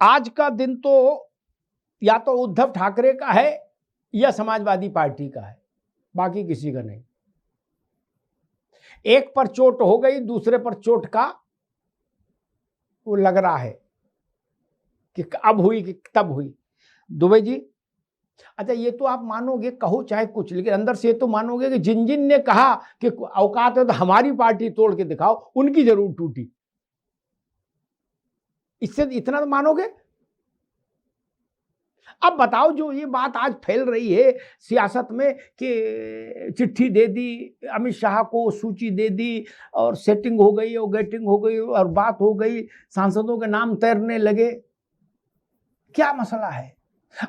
आज का दिन तो या तो उद्धव ठाकरे का है या समाजवादी पार्टी का है, बाकी किसी का नहीं। एक पर चोट हो गई, दूसरे पर चोट का वो लग रहा है कि अब हुई कि तब हुई। दुबे जी, अच्छा ये तो आप मानोगे, कहो चाहे कुछ, लेकिन अंदर से ये तो मानोगे कि जिन जिन ने कहा कि औकात है तो हमारी पार्टी तोड़ के दिखाओ, उनकी जरूर टूटी। इससे इतना तो मानोगे। अब बताओ, जो ये बात आज फैल रही है सियासत में कि चिट्ठी दे दी अमित शाह को, सूची दे दी और सेटिंग हो गई और गेटिंग हो गई और बात हो गई, सांसदों के नाम तैरने लगे, क्या मसला है?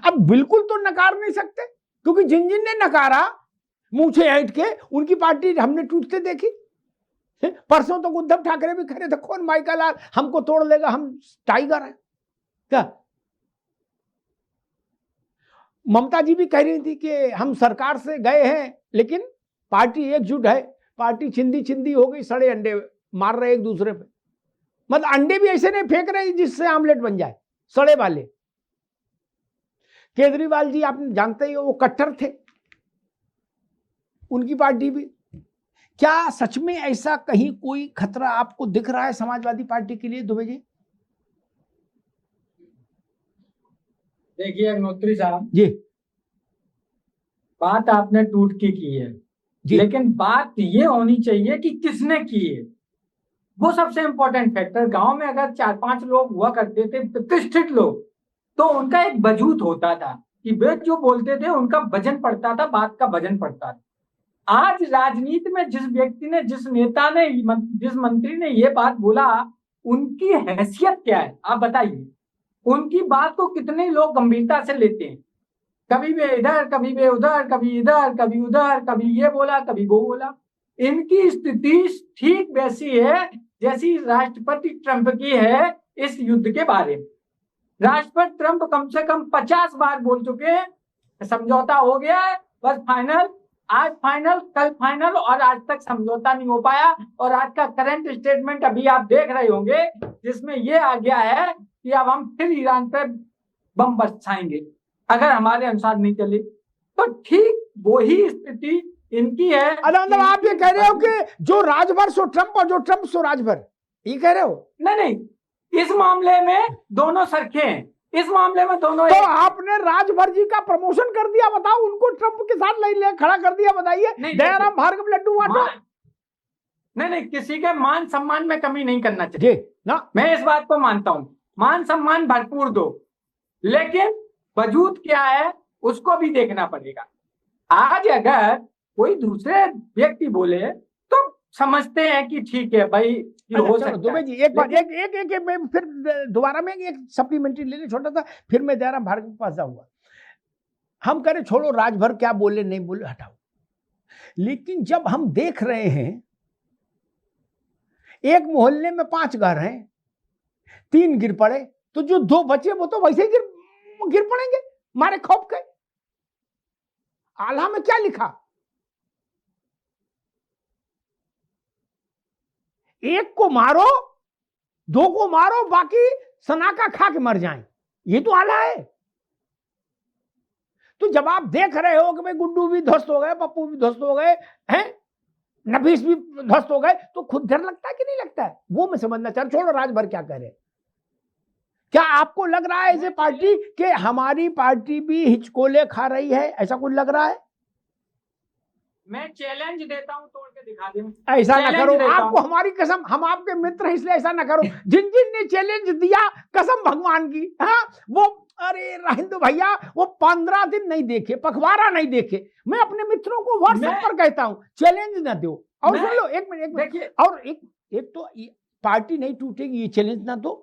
अब बिल्कुल तो नकार नहीं सकते, क्योंकि जिन जिन ने नकारा मूछे ऐंठ के, उनकी पार्टी हमने टूटते देखी। परसों तक तो उद्धव ठाकरे भी खड़े थे, कौन माइकल लाल हमको तोड़ लेगा, हम टाइगर हैं क्या? ममता जी भी कह रही थी कि हम सरकार से गए हैं लेकिन पार्टी एकजुट है। पार्टी चिंदी चिंदी हो गई, सड़े अंडे मार रहे एक दूसरे पे। मतलब अंडे भी ऐसे नहीं फेंक रहे जिससे आमलेट बन जाए, सड़े वाले। केजरीवाल जी आप जानते ही हो, वो कट्टर थे, उनकी पार्टी भी। क्या सच में ऐसा कहीं कोई खतरा आपको दिख रहा है समाजवादी पार्टी के लिए, दुबे जी? देखिए अग्निहोत्री साहब जी, बात आपने टूट की है जी, लेकिन बात ये होनी चाहिए कि किसने की है, वो सबसे इंपॉर्टेंट फैक्टर। गांव में अगर 4-5 लोग हुआ करते थे प्रतिष्ठित लोग, तो उनका एक वजूद होता था कि वे जो बोलते थे उनका वजन पड़ता था, बात का वजन पड़ता था। आज राजनीति में जिस व्यक्ति ने, जिस नेता ने, जिस मंत्री ने ये बात बोला, उनकी हैसियत क्या है आप बताइए। उनकी बात को कितने लोग गंभीरता से लेते हैं? कभी वे इधर, कभी वे उधर, कभी इधर, कभी उधर, कभी ये बोला, कभी वो बोला। इनकी स्थिति ठीक वैसी है जैसी राष्ट्रपति ट्रंप की है इस युद्ध के बारे में। राष्ट्रपति ट्रंप कम से कम 50 बार बोल चुके हैं, समझौता हो गया है, बस फाइनल, आज फाइनल, कल फाइनल, और आज तक समझौता नहीं हो पाया। और आज का करंट स्टेटमेंट अभी आप देख रहे होंगे, जिसमें यह आ गया है कि अब हम फिर ईरान पे बम बरसाएंगे अगर हमारे अनुसार नहीं चले। तो ठीक वही स्थिति इनकी है। मतलब आप ये कह रहे हो कि जो राजभर सो ट्रंप और जो ट्रंप सो राजभर, ये कह रहे हो? नहीं, इस मामले में दोनों सरखे हैं, इस मामले में दोनों। तो आपने राजभर जी का प्रमोशन कर दिया, बताओ, उनको ट्रंप के साथ ले खड़ा कर दिया, बताइए। दयाराम भार्गव लड्डू बांटो। नहीं, किसी के मान सम्मान में कमी नहीं करना चाहिए जी ना, मैं इस बात को मानता हूं। मान सम्मान भरपूर दो, लेकिन वजूद क्या है उसको भी देखना पड़ेगा। आज अगर कोई दूसरे व्यक्ति बोले तो समझते हैं कि ठीक है भाई, ये हो सकता है। दुबे जी एक बार एक फिर दोबारा में एक सप्लीमेंट्री ले ले छोटा सा, फिर मैं दयाराम भार्गव के पास जाऊंगा। हम कह रहे छोड़ो राजभर क्या बोले नहीं बोले हटाओ, लेकिन जब हम देख रहे हैं एक मोहल्ले में 5 घर हैं, 3 गिर पड़े, तो जो 2 बचे वो तो वैसे ही गिर पड़ेंगे मारे खौफ के। आल्हा में क्या लिखा? एक को मारो, 2 को मारो, बाकी सनाका खा के मर जाएं, ये तो आल्हा है। तो जब आप देख रहे हो कि भाई गुड्डू भी ध्वस्त हो गए, पप्पू भी ध्वस्त हो गए हैं, नफीस भी ध्वस्त हो गए, तो खुद डर लगता है कि नहीं लगता है? वो मैं समझना चाह रहा। छोड़ो राजभर क्या कह रहे। क्या आपको लग रहा है ऐसे पार्टी कि हमारी पार्टी भी हिचकोले खा रही है, ऐसा कुछ लग रहा है? मैं चैलेंज देता हूं, तोड़ के दिखा दूं। ऐसा ना करो, आपको हमारी कसम, हम आपके मित्र हैं इसलिए ऐसा ना करो। जिन जिन ने चैलेंज दिया, कसम भगवान की, हाँ वो, अरे हिंदू भैया, वो 15 दिन नहीं देखे, पखवाड़ा नहीं देखे। मैं अपने मित्रों को व्हाट्सएप पर कहता हूं चैलेंज ना दो। और सुन लो, एक मिनट, और एक तो पार्टी नहीं टूटेगी, ये चैलेंज ना दो।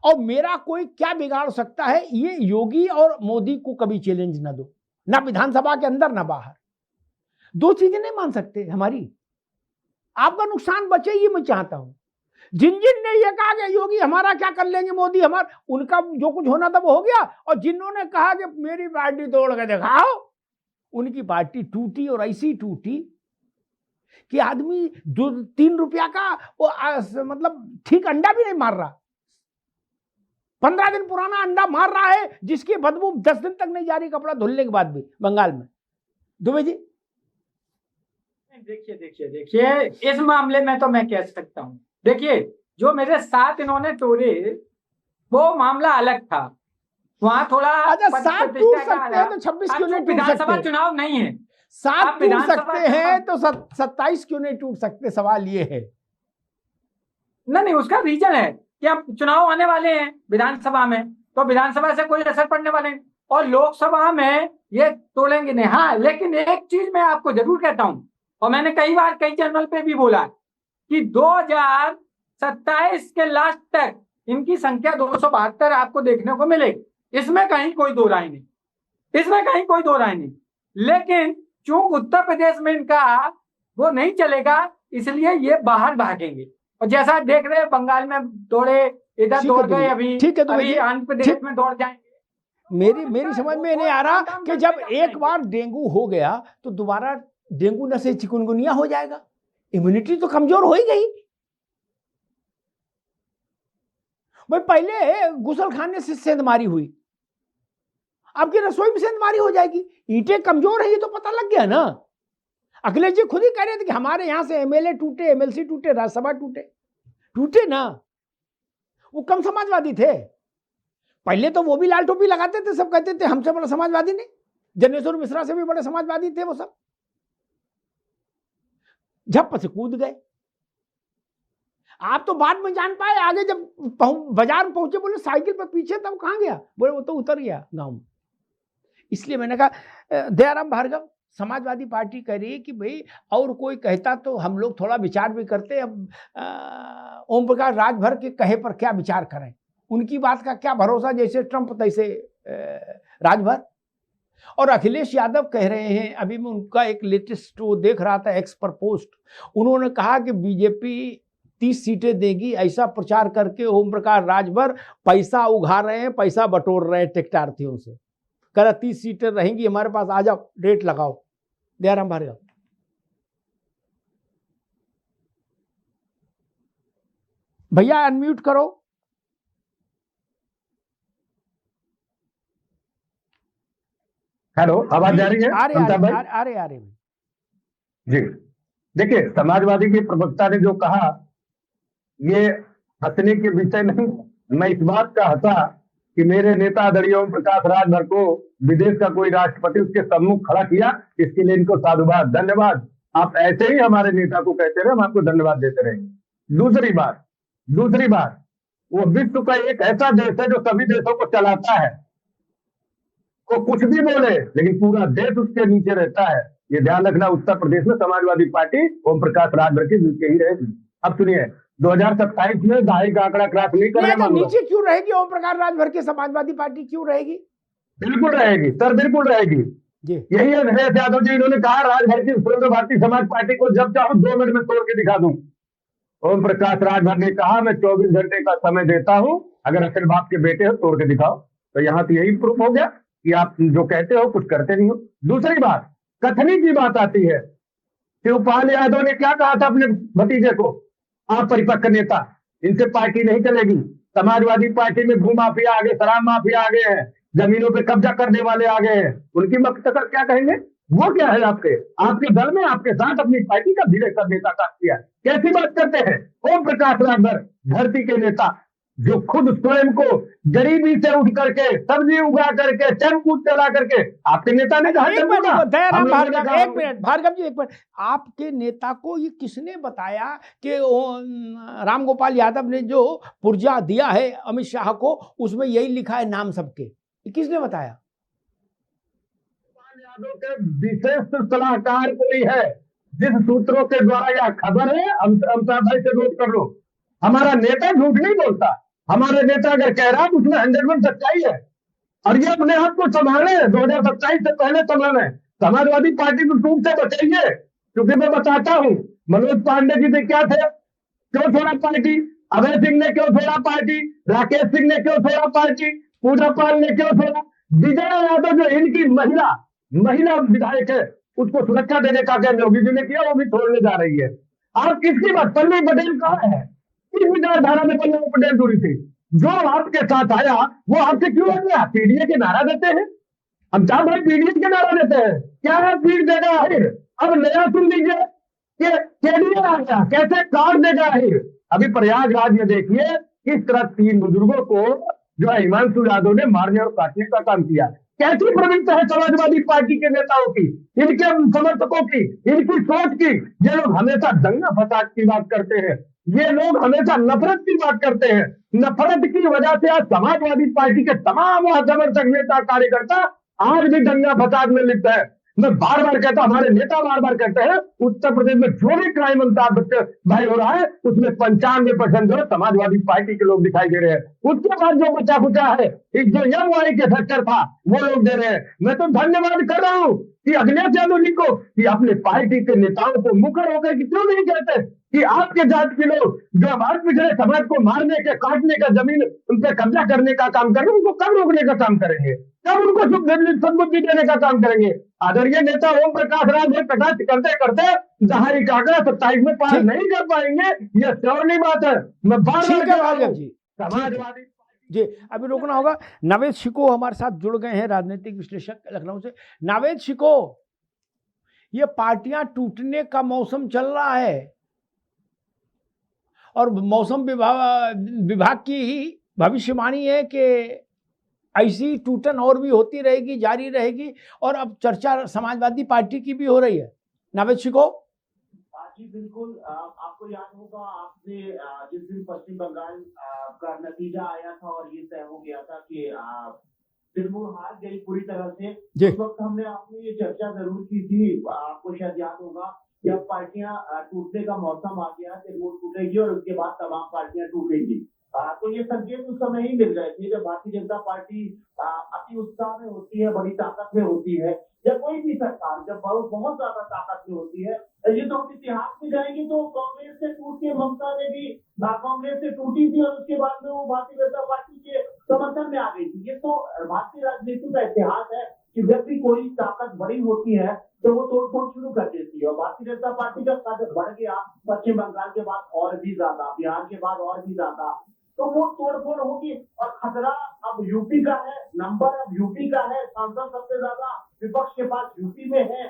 और मेरा कोई क्या बिगाड़ सकता है, ये योगी और मोदी को कभी चैलेंज ना दो, ना विधानसभा के अंदर ना बाहर। 2 चीजें नहीं मान सकते हमारी। आपका नुकसान बचे, ये मैं चाहता हूं। जिन जिन ने ये कहा कि योगी हमारा क्या कर लेंगे, मोदी हमारा, उनका जो कुछ होना था वो हो गया। और जिन्होंने कहा कि मेरी पार्टी तोड़ के दिखाओ, उनकी पार्टी टूटी, और ऐसी टूटी कि आदमी 2-3 रुपया का वो मतलब ठीक अंडा भी नहीं मार रहा। 15 दिन पुराना अंडा मार रहा है, जिसकी बदबू 10 दिन तक नहीं जा रही कपड़ा धुलने के बाद भी बंगाल में। दुबे जी देखिए इस मामले में तो मैं कह सकता हूँ, देखिए जो मेरे साथ इन्होंने तोड़े वो मामला अलग था, वहां थोड़ा अच्छा, पद 7 प्रतिष्ठा टूट का सकते हैं आया। तो 26 अब क्यों नहीं तो टूट विधानसभा सकते? चुनाव नहीं है, 7 आप टूट विधानसभा सकते हैं तो 27 क्यों नहीं टूट सकते? सवाल ये है। नहीं उसका रीजन है कि अब चुनाव आने वाले हैं विधानसभा में, तो विधानसभा से कोई असर पड़ने वाले नहीं, और लोकसभा में ये तोड़ेंगे नहीं। हाँ, लेकिन एक चीज मैं आपको जरूर कहता हूं, और मैंने कई बार कई चैनल पे भी बोला कि 2027 के लास्ट तक इनकी संख्या 272 आपको देखने को मिलेगी, इसमें कहीं कोई दो राय नहीं, इसमें कहीं कोई दो राय नहीं। लेकिन चूंकि उत्तर प्रदेश में इनका वो नहीं चलेगा, इसलिए ये बाहर भागेंगे, और जैसा देख रहे हैं बंगाल में दौड़े, इधर ठीक है दौड़ दुबे गए, जी, अभी ठीक है दुबे अभी जी, आंध्र प्रदेश ठीक। में दौड़ जाएंगे। मेरी समझ में नहीं आ रहा कि जब एक बार डेंगू हो गया तो दोबारा डेंगू न से चिकुनगुनिया हो जाएगा, इम्यूनिटी तो कमजोर हो ही गई। भाई पहले गुसलखाने से सेंधमारी हुई, आपकी रसोई में सेंधमारी हो जाएगी, ईंटें कमजोर है ये तो पता लग गया ना। अखिलेश जी खुद ही कह रहे थे कि हमारे यहां से एमएलए टूटे, एमएलसी टूटे, राज्यसभा टूटे ना। वो कम समाजवादी थे, पहले तो वो भी लाल टोपी लगाते थे, सब कहते थे हमसे बड़ा समाजवादी नहीं, जनेश्वर मिश्रा से भी बड़े समाजवादी थे वो सब, झप से कूद गए। आप तो बाद में जान पाए, आगे जब बाजार में पहुंचे बोले साइकिल पर पीछे था, वो कहां गया? बोले वो तो उतर गया गांव में। इसलिए मैंने कहा दयाराम भार्गव, समाजवादी पार्टी कह रही है कि भाई और कोई कहता तो हम लोग थोड़ा विचार भी करते, अब ओम प्रकाश राजभर के कहे पर क्या विचार करें, उनकी बात का क्या भरोसा, जैसे ट्रंप तैसे राजभर। और अखिलेश यादव कह रहे हैं, अभी मैं उनका एक लेटेस्ट वो देख रहा था एक्स पर पोस्ट, उन्होंने कहा कि बीजेपी 30 सीटें देगी, ऐसा प्रचार करके ओम प्रकाश राजभर पैसा उघा रहे हैं, पैसा बटोर रहे हैं टेक्टार्थियों से। कह रहा 30 सीटें रहेंगी हमारे पास, आ जाओ रेट लगाओ। दयाराम भार्गव भैया अनम्यूट करो। हेलो, आवाज जा रही है? आ रहे जी, देखिए समाजवादी के प्रवक्ता ने जो कहा ये हंसने के विषय नहीं। मैं इस बात का हंसा कि मेरे नेता आदरणीय ओम प्रकाश राजभर को विदेश का कोई राष्ट्रपति उसके सम्मुख खड़ा किया, इसके लिए इनको साधुवाद, धन्यवाद। आप ऐसे ही हमारे नेता को कहते रहे, हम आपको धन्यवाद देते रहेंगे। दूसरी बात, वो विश्व का एक ऐसा देश है जो सभी देशों को चलाता है, वो कुछ भी बोले लेकिन पूरा देश उसके नीचे रहता है। ये ध्यान रखना, उत्तर प्रदेश में समाजवादी पार्टी ओम प्रकाश राजभर के नीचे ही रहेगी। अब सुनिए, 2027 में 2.5 का आंकड़ा क्रॉस नहीं करेगा। नीचे क्यों रहेगी ओम प्रकाश राजभर की समाजवादी पार्टी, क्यों रहेगी? बिल्कुल रहेगी सर, बिल्कुल रहेगी। यही है अखिलेश यादव जी, इन्होंने कहा राजभर की स्वतंत्र भारतीय समाज पार्टी को जब चाहूं 2 मिनट में तोड़ के दिखा दूं। ओम प्रकाश राजभर ने कहा मैं 24 घंटे का समय देता हूं, अगर अखिल बाप के बेटे हो तोड़ के दिखाओ। तो यहाँ तो यही प्रूफ हो गया कि आप जो कहते हो कुछ करते नहीं हो। दूसरी बात, कथनी की बात आती है। शिवपाल यादव ने क्या कहा था अपने भतीजे को, आप परिपक्व नेता, इनसे पार्टी नहीं चलेगी। समाजवादी पार्टी में भू माफिया आ गए, शराब माफिया आ गए हैं, जमीनों पे कब्जा करने वाले आ गए हैं, उनकी मकसद क्या कहेंगे? वो क्या है आपके दल में आपके साथ अपनी पार्टी का विलय करने का काम किया। कैसी बात करते हैं? ओम प्रकाश राजभर धरती के नेता, जो खुद स्वयं को गरीबी से उठ करके, सब्जी उगा करके, चरकूट चला करके, आपके नेता ने कहा। दयाराम भार्गव, एक मिनट भार्गव जी, एक मिनट, आपके नेता को ये किसने बताया कि राम गोपाल यादव ने जो पुर्जा दिया है अमित शाह को, उसमें यही लिखा है नाम सबके, किसने बताया? यादव के विशेष सलाहकार कोई है, जिस सूत्रों के द्वारा यह खबर है, अमिताभ भाई से नोट कर लो। हमारा नेता झूठ नहीं बोलता, हमारे नेता अगर कह रहा है तो उसमें 100% सच्चाई है, और ये अपने आप को संभाले। 2027 से पहले संभाले, समाजवादी पार्टी को टूट से बचाइए। क्योंकि मैं बताता हूं, मनोज पांडे जी ने क्या थे, क्यों छोड़ा पार्टी, अभय सिंह ने क्यों छोड़ा पार्टी, राकेश सिंह ने क्यों छोड़ा पार्टी, पूजा पाल ने क्यों छोड़ा, विजय यादव जो इनकी महिला विधायक है, उसको सुरक्षा देने का काम योगी जी ने किया, वो भी छोड़ने जा रही है। आप किसकी बात? पल्लवी पटेल कहाँ है? किस विचारधारा में पल्लवी पटेल जुड़ी थी? जो आपके साथ आया वो आपसे क्यों हट गया? पीडीए के नारा देते हैं, अमिताभ भाई पीडीए के नारा देते हैं, क्या पीट देगा आखिर? अब नया सुन लीजिए कि केडीए आ गया, कैसे काट देगा आखिर। अभी प्रयागराज में देखिए किस तरह 3 बुजुर्गों को जो है हिमांशु यादव ने मारने और काटने का काम किया। कैसी प्रवृत्ति है समाजवादी पार्टी के नेताओं की, इनके समर्थकों की, इनकी सोच की। ये लोग हमेशा दंगा फसाद की बात करते हैं, ये लोग हमेशा नफरत की बात करते हैं। नफरत की वजह से आज समाजवादी पार्टी के तमाम समर्थक, नेता, कार्यकर्ता आज भी दंगा फसाद में लिप्त है। मैं बार बार कहता, हमारे नेता बार बार कहते हैं, उत्तर प्रदेश में जो भी क्राइम अमिताभ भाई हो रहा है उसमें 95% जो समाजवादी पार्टी के लोग दिखाई दे रहे हैं। उसके बाद जो बचा खुचा है, जो एमवाई के फैक्टर था, वो लोग दे रहे हैं। मैं तो धन्यवाद कर रहा हूं कि अखिलेश यादव जी को, कि अपने पार्टी के नेताओं को मुखर होकर क्यों नहीं कहते कि आपके जात के लोग जो हमारे पिछड़े समाज को मारने के, काटने का, जमीन उन पर कब्जा करने का काम कर रहे हैं, उनको कब रोकने का काम करेंगे, कब उनको सद्बुद्धि देने का काम करेंगे? आदरणीय नेता ओम प्रकाश राज कटाक्ष करते करते दहाई का आंकड़ा 27 में पार नहीं कर पाएंगे, ये श्योरली बात है। मैं बार बार कह रहा हूं समाजवादी जी। अभी रोकना होगा। नावेद शिको हमारे साथ जुड़ गए हैं, राजनीतिक विश्लेषक लखनऊ से। नावेद शिको, ये पार्टियां टूटने का मौसम चल रहा है और मौसम विभाग की ही भविष्यवाणी है कि ऐसी टूटन और भी होती रहेगी, जारी रहेगी। और अब चर्चा समाजवादी पार्टी की भी हो रही है। नावेद शिको जी बिल्कुल, आपको याद होगा आपने जिस दिन पश्चिम बंगाल का नतीजा आया था और ये तय हो गया था कि तृणमूल हार गई पूरी तरह से, उस वक्त हमने आपने ये चर्चा जरूर की थी, आपको शायद याद होगा कि अब पार्टियां टूटने का मौसम आ गया, तृणमूल टूटेगी और उसके बाद तमाम पार्टियां टूटेगी। तो ये संकेत उस समय ही मिल रहे थे जब भारतीय जनता पार्टी अति उत्साह में होती है, बड़ी ताकत में होती है, या कोई भी सरकार जब बहुत ज्यादा ताकत में होती है। ये तो हम इतिहास में जाएंगे तो कांग्रेस से टूट के ममता ने भी कांग्रेस से टूटी थी और उसके बाद में वो भारतीय जनता पार्टी के समर्थन में आ गई थी। ये तो भारतीय राजनीति का इतिहास है कि जब भी कोई ताकत बड़ी होती है तो वो तोड़फोड़ शुरू कर देती है। और भारतीय जनता पार्टी का कद बढ़ गया पश्चिम बंगाल के बाद और भी ज्यादा, बिहार के बाद और भी ज्यादा, तो वो तोड़फोड़ होगी। और खतरा अब यूपी का है, नंबर अब यूपी का है, सांसद सबसे ज्यादा विपक्ष के पास यूपी में है।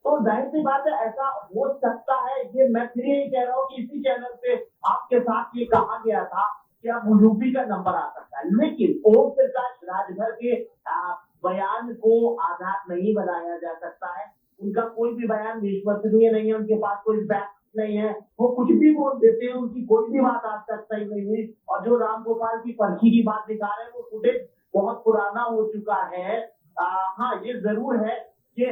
तो जाहिर सी बात है ऐसा हो सकता है। ये मैं फिर यही कह रहा हूँ कि इसी चैनल पे आपके साथ ये कहा गया था कि अब यूपी का नंबर आ सकता है, लेकिन ओम प्रकाश राजभर के बयान को आधार नहीं बनाया जा सकता है। उनका कोई भी बयान विश्वसनीय नहीं है, उनके पास कोई फैक्ट नहीं है, वो कुछ भी बोल देते हैं, उनकी कोई भी बात आज तक सही नहीं हुई। और जो राम गोपाल की पर्ची की बात दिखा रहे हैं वो फुटेज बहुत पुराना हो चुका है। हाँ, ये जरूर है कि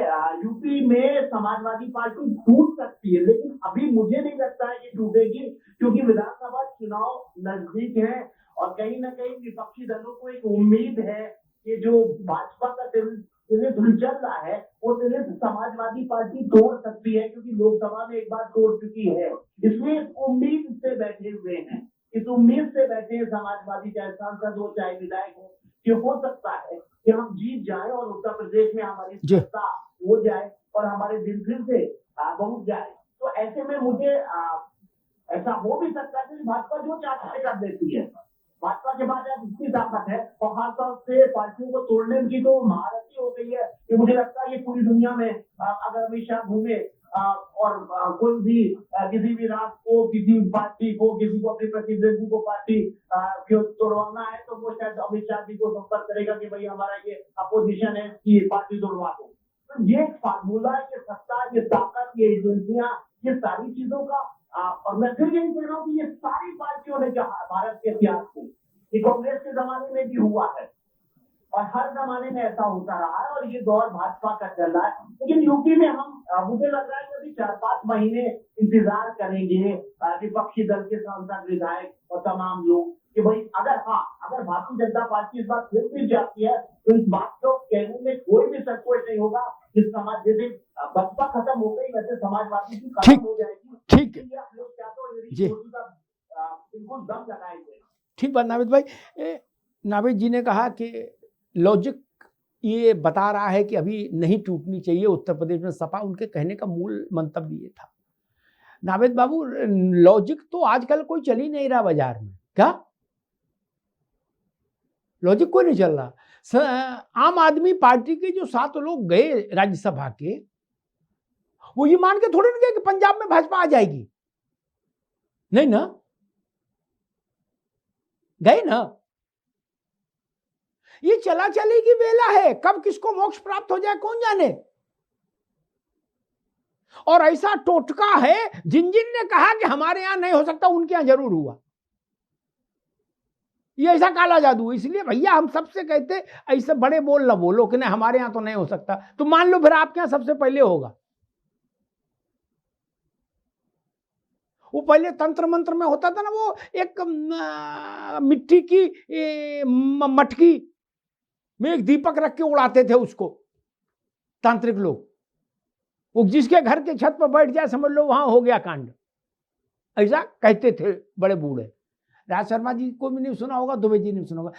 यूपी में समाजवादी पार्टी टूट सकती है, लेकिन अभी मुझे नहीं लगता है कि टूटेगी, क्योंकि विधानसभा चुनाव नजदीक है और कहीं ना कहीं विपक्षी दलों को एक उम्मीद है कि जो भाजपा का धुल चल रहा है वो समाजवादी पार्टी तोड़ सकती है, क्योंकि लोकसभा में एक बार तोड़ चुकी है। इसलिए इस उम्मीद से बैठे हुए हैं, इस उम्मीद से बैठे हैं समाजवादी, चाहे सांसद हो चाहे विधायक हो, कि हो सकता है कि हम जीत जाए और उत्तर प्रदेश में हमारी सत्ता हो जाए और हमारे दिल फिर से पहुंच जाए। तो ऐसे में मुझे ऐसा हो भी सकता है कि भाजपा जो चाहती है कर देती है। भाजपा के बाद अब इतनी ताकत है और खासतौर से पार्टियों को तोड़ने की तो महारत ही हो गई है कि मुझे लगता है कि पूरी दुनिया में अगर अमित शाह घूमे और कोई भी किसी भी राष्ट्र को, किसी पार्टी को, किसी को अपने प्रतिनिधि को पार्टी तोड़वाना है तो वो शायद अमित शाह जी को संपर्क करेगा कि भाई हमारा ये अपोजिशन है कि पार्टी तोड़वा दो। तो ये फार्मूला है कि सत्ता, ये ताकत, ये एजेंसियां, ये सारी चीजों का और मैं फिर यही कह रहा हूँ कि ये सारी पार्टियों ने भारत के इतिहास में, ये कांग्रेस के जमाने में भी हुआ है और हर जमाने में ऐसा होता रहा है और ये दौर भाजपा का चल रहा है। लेकिन यूपी में हम मुझे लग रहा है कि अभी 4-5 महीने इंतजार करेंगे विपक्षी दल के सांसद, विधायक और तमाम लोग कि भाई अगर भारतीय जनता पार्टी इस बार फिर भी जाती है तो इस बात को कहने में कोई भी संकोच नहीं होगा कि समाज जैसे बसपा खत्म हो गई वैसे समाजवादी की खत्म हो जाएगी। ठीक है जी, बिल्कुल दम लगाएंगे। ठीक बात नावेद भाई। नावेद जी ने कहा कि लॉजिक ये बता रहा है कि अभी नहीं टूटनी चाहिए उत्तर प्रदेश में सपा, उनके कहने का मूल मंतव्य ये था। नावेद बाबू, लॉजिक तो आजकल कोई चल ही नहीं रहा बाजार में, क्या लॉजिक कोई नहीं चल रहा। आम आदमी पार्टी के जो 7 लोग गए राज्यसभा के, वो ये मान के थोड़ी नहीं गए कि पंजाब में भाजपा आ जाएगी, नहीं ना, गए ना। ये चला चली की बेला है, कब किसको मोक्ष प्राप्त हो जाए कौन जाने। और ऐसा टोटका है, जिन ने कहा कि हमारे यहां नहीं हो सकता, उनके यहां जरूर हुआ। ये ऐसा काला जादू। इसलिए भैया हम सबसे कहते ऐसे बड़े बोल ना बोलो कि नहीं हमारे यहां तो नहीं हो सकता, तो मान लो फिर आपके यहां सबसे पहले होगा। वो पहले तंत्र मंत्र में होता था ना, वो एक मिट्टी की मटकी में एक दीपक रख के उड़ाते थे उसको तांत्रिक लोग। वो जिसके घर के छत पर बैठ जाए समझ लो वहां हो गया कांड, ऐसा कहते थे बड़े बूढ़े। राज शर्मा जी को भी नहीं सुना होगा, दुबे जी ने सुना होगा।